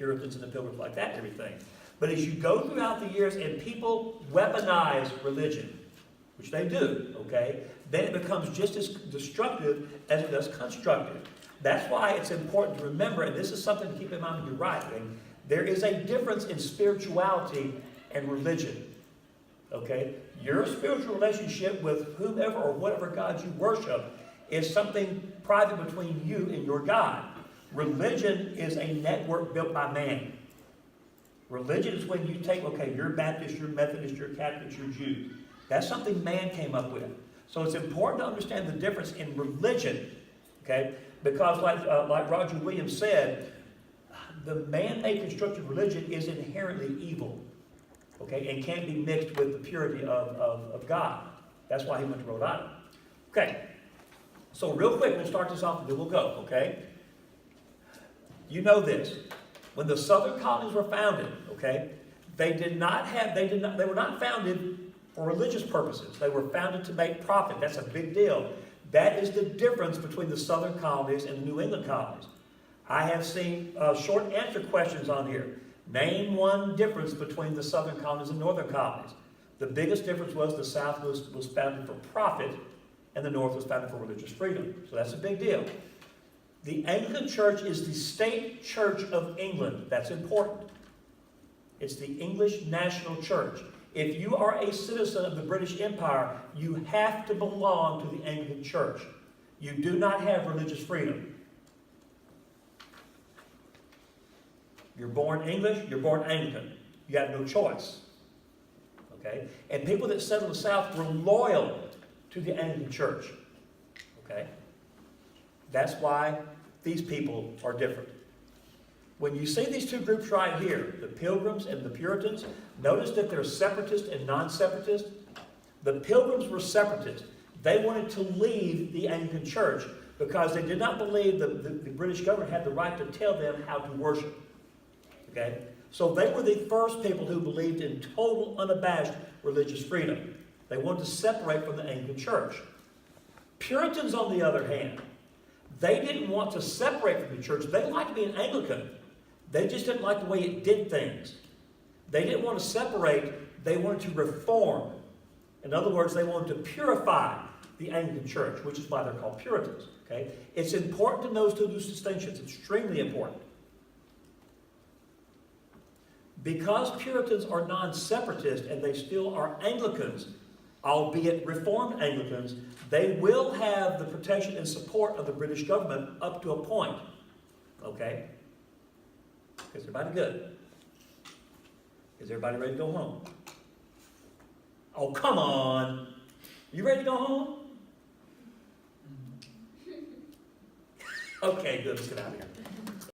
Puritans and the Pilgrims like that and everything. But as you go throughout the years and people weaponize religion, which they do, okay, then it becomes just as destructive as it does constructive. That's why it's important to remember, and this is something to keep in mind when you're writing, there is a difference in spirituality and religion. Okay? Your spiritual relationship with whomever or whatever God you worship is something private between you and your God. Religion is a network built by man. Religion is when you take, okay, you're Baptist, you're Methodist, you're Catholic, you're Jew. That's something man came up with. So it's important to understand the difference in religion, okay? Because like Roger Williams said, the man-made construction of religion is inherently evil, okay, and can't be mixed with the purity of God. That's why he went to Rhode Island. Okay, so real quick, we'll start this off and then we'll go, okay? You know this. When the Southern colonies were founded, okay, they were not founded for religious purposes. They were founded to make profit. That's a big deal. That is the difference between the Southern colonies and the New England colonies. I have seen short answer questions on here. Name one difference between the Southern colonies and Northern colonies. The biggest difference was the South was founded for profit and the North was founded for religious freedom. So that's a big deal. The Anglican Church is the state church of England. That's important. It's the English national church. If you are a citizen of the British Empire, you have to belong to the Anglican Church. You do not have religious freedom. You're born English, you're born Anglican. You have no choice. Okay? And people that settled the South were loyal to the Anglican Church. Okay? That's why these people are different. When you see these two groups right here, the Pilgrims and the Puritans, notice that they're separatist and non-separatist. The Pilgrims were separatist. They wanted to leave the Anglican Church because they did not believe the British government had the right to tell them how to worship. Okay? So they were the first people who believed in total, unabashed religious freedom. They wanted to separate from the Anglican Church. Puritans, on the other hand, they didn't want to separate from the church. They liked being Anglican. They just didn't like the way it did things. They didn't want to separate. They wanted to reform. In other words, they wanted to purify the Anglican Church, which is why they're called Puritans. Okay? It's important to know those distinctions. Extremely important. Because Puritans are non-separatist and they still are Anglicans, albeit Reformed Anglicans, they will have the protection and support of the British government up to a point. Okay? Is everybody good? Is everybody ready to go home? Oh, come on. You ready to go home? Okay, good. Let's get out of here.